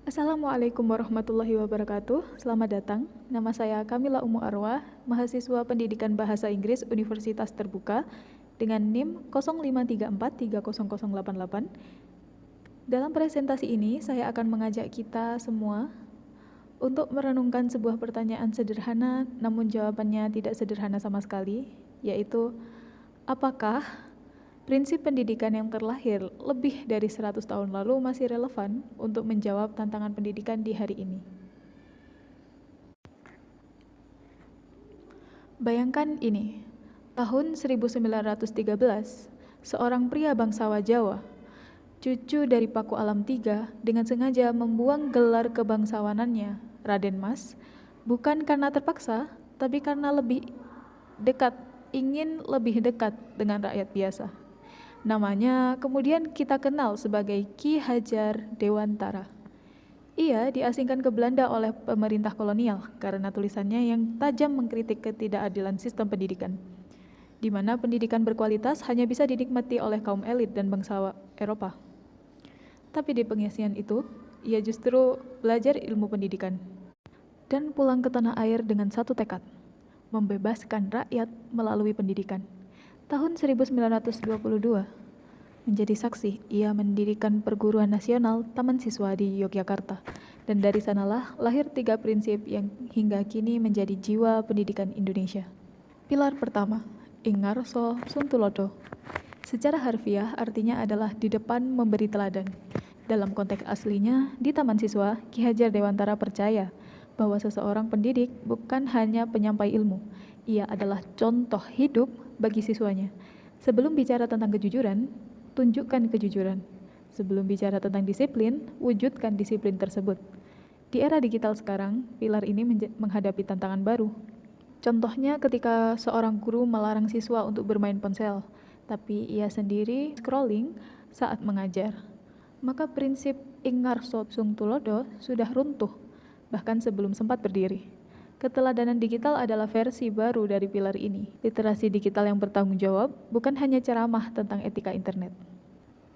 Assalamualaikum warahmatullahi wabarakatuh. Selamat datang. Nama saya Kamila Umu Arwah, mahasiswa Pendidikan Bahasa Inggris Universitas Terbuka dengan NIM 0534300088. Dalam presentasi ini, saya akan mengajak kita semua untuk merenungkan sebuah pertanyaan sederhana, namun jawabannya tidak sederhana sama sekali, yaitu apakah prinsip pendidikan yang terlahir lebih dari 100 tahun lalu masih relevan untuk menjawab tantangan pendidikan di hari ini. Bayangkan ini, tahun 1913, seorang pria bangsawan Jawa, cucu dari Paku Alam III, dengan sengaja membuang gelar kebangsawanannya, Raden Mas, bukan karena terpaksa, tapi karena ingin lebih dekat dengan rakyat biasa. Namanya kemudian kita kenal sebagai Ki Hajar Dewantara. Ia diasingkan ke Belanda oleh pemerintah kolonial karena tulisannya yang tajam mengkritik ketidakadilan sistem pendidikan, di mana pendidikan berkualitas hanya bisa dinikmati oleh kaum elit dan bangsa Eropa. Tapi di pengisian itu, ia justru belajar ilmu pendidikan dan pulang ke tanah air dengan satu tekad, membebaskan rakyat melalui pendidikan. Tahun 1922, menjadi saksi, ia mendirikan Perguruan Nasional Taman Siswa di Yogyakarta. Dan dari sanalah lahir 3 prinsip yang hingga kini menjadi jiwa pendidikan Indonesia. Pilar pertama, Ingarso Suntulodo. Secara harfiah artinya adalah di depan memberi teladan. Dalam konteks aslinya, di Taman Siswa, Ki Hajar Dewantara percaya bahwa seseorang pendidik bukan hanya penyampai ilmu, ia adalah contoh hidup bagi siswanya. Sebelum bicara tentang kejujuran, tunjukkan kejujuran. Sebelum bicara tentang disiplin, wujudkan disiplin tersebut. Di era digital sekarang, pilar ini menghadapi tantangan baru. Contohnya ketika seorang guru melarang siswa untuk bermain ponsel, tapi ia sendiri scrolling saat mengajar. Maka prinsip Ingarso Suntulodo sudah runtuh, bahkan sebelum sempat berdiri. Keteladanan digital adalah versi baru dari pilar ini. Literasi digital yang bertanggung jawab bukan hanya ceramah tentang etika internet.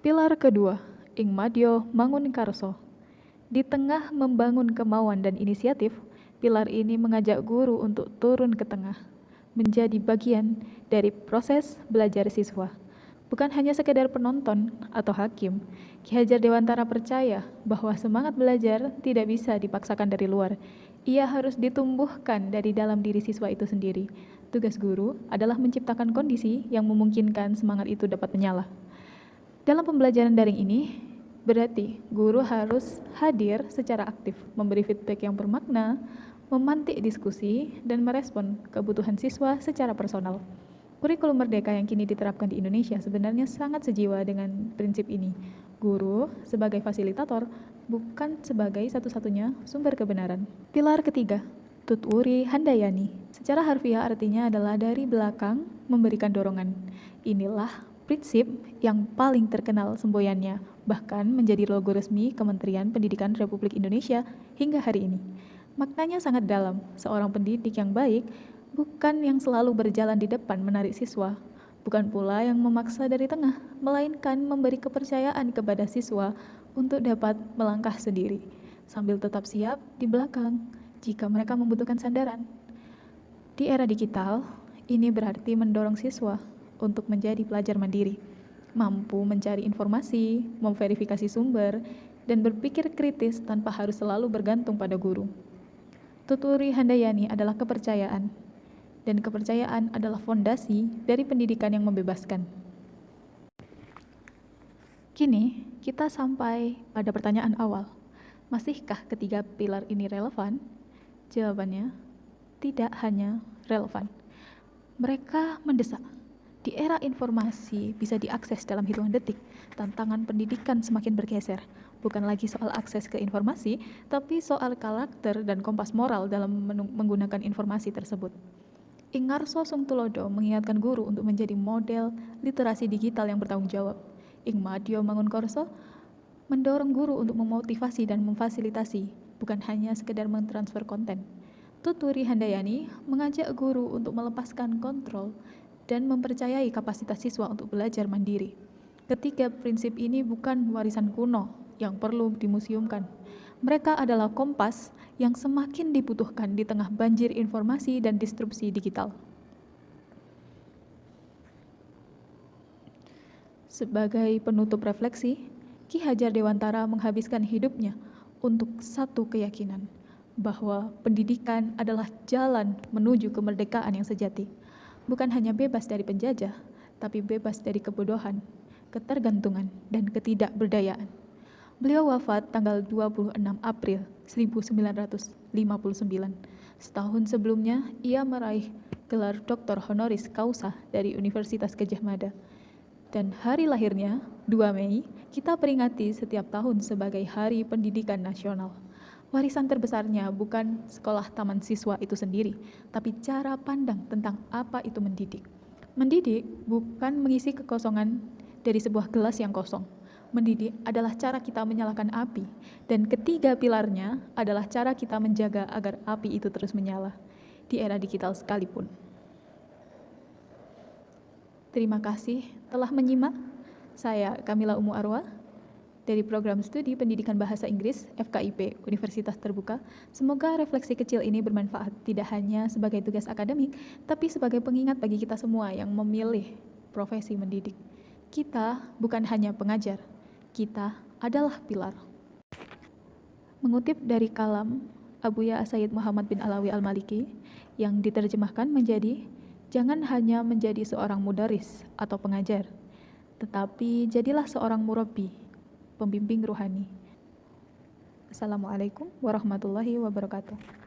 Pilar kedua, Ingmadyo Mangunkarso. Di tengah membangun kemauan dan inisiatif, pilar ini mengajak guru untuk turun ke tengah, menjadi bagian dari proses belajar siswa. Bukan hanya sekedar penonton atau hakim, Ki Hajar Dewantara percaya bahwa semangat belajar tidak bisa dipaksakan dari luar. Ia harus ditumbuhkan dari dalam diri siswa itu sendiri. Tugas guru adalah menciptakan kondisi yang memungkinkan semangat itu dapat menyala. Dalam pembelajaran daring ini, berarti guru harus hadir secara aktif, memberi feedback yang bermakna, memantik diskusi, dan merespon kebutuhan siswa secara personal. Kurikulum Merdeka yang kini diterapkan di Indonesia sebenarnya sangat sejiwa dengan prinsip ini. Guru sebagai fasilitator, bukan sebagai satu-satunya sumber kebenaran. Pilar ketiga, Tutwuri Handayani. Secara harfiah artinya adalah dari belakang memberikan dorongan. Inilah prinsip yang paling terkenal semboyannya, bahkan menjadi logo resmi Kementerian Pendidikan Republik Indonesia hingga hari ini. Maknanya sangat dalam. Seorang pendidik yang baik bukan yang selalu berjalan di depan menarik siswa, bukan pula yang memaksa dari tengah, melainkan memberi kepercayaan kepada siswa untuk dapat melangkah sendiri, sambil tetap siap di belakang jika mereka membutuhkan sandaran. Di era digital, ini berarti mendorong siswa untuk menjadi pelajar mandiri, mampu mencari informasi, memverifikasi sumber, dan berpikir kritis tanpa harus selalu bergantung pada guru. Tutwuri Handayani adalah kepercayaan, dan kepercayaan adalah fondasi dari pendidikan yang membebaskan. Kini, kita sampai pada pertanyaan awal. Masihkah ketiga pilar ini relevan? Jawabannya, tidak hanya relevan. Mereka mendesak. Di era informasi bisa diakses dalam hitungan detik, tantangan pendidikan semakin bergeser. Bukan lagi soal akses ke informasi, tapi soal karakter dan kompas moral dalam menggunakan informasi tersebut. Ingarso Suntulodo mengingatkan guru untuk menjadi model literasi digital yang bertanggung jawab. Ingmadyo Mangunkarso mendorong guru untuk memotivasi dan memfasilitasi, bukan hanya sekedar mentransfer konten. Tutwuri Handayani mengajak guru untuk melepaskan kontrol dan mempercayai kapasitas siswa untuk belajar mandiri. Ketiga prinsip ini bukan warisan kuno yang perlu dimuseumkan, Mereka adalah kompas yang semakin dibutuhkan di tengah banjir informasi dan disrupsi digital. Sebagai penutup refleksi, Ki Hajar Dewantara menghabiskan hidupnya untuk satu keyakinan, bahwa pendidikan adalah jalan menuju kemerdekaan yang sejati. Bukan hanya bebas dari penjajah, tapi bebas dari kebodohan, ketergantungan, dan ketidakberdayaan. Beliau wafat tanggal 26 April 1959. Setahun sebelumnya, ia meraih gelar Dr. Honoris Causa dari Universitas Gadjah Mada. Dan hari lahirnya, 2 Mei, kita peringati setiap tahun sebagai Hari Pendidikan Nasional. Warisan terbesarnya bukan sekolah taman siswa itu sendiri, tapi cara pandang tentang apa itu mendidik. Mendidik bukan mengisi kekosongan dari sebuah gelas yang kosong. Mendidik adalah cara kita menyalakan api, dan ketiga pilarnya adalah cara kita menjaga agar api itu terus menyala, di era digital sekalipun. Terima kasih telah menyimak. Saya Kamila Umu Arwa, dari Program Studi Pendidikan Bahasa Inggris FKIP Universitas Terbuka. Semoga refleksi kecil ini bermanfaat tidak hanya sebagai tugas akademik, tapi sebagai pengingat bagi kita semua yang memilih profesi mendidik. Kita bukan hanya pengajar, kita adalah pilar. Mengutip dari kalam Abuya Sayyid Muhammad bin Alawi Al-Maliki yang diterjemahkan menjadi, jangan hanya menjadi seorang mudaris atau pengajar, tetapi jadilah seorang murabbi, pembimbing ruhani. Assalamualaikum warahmatullahi wabarakatuh.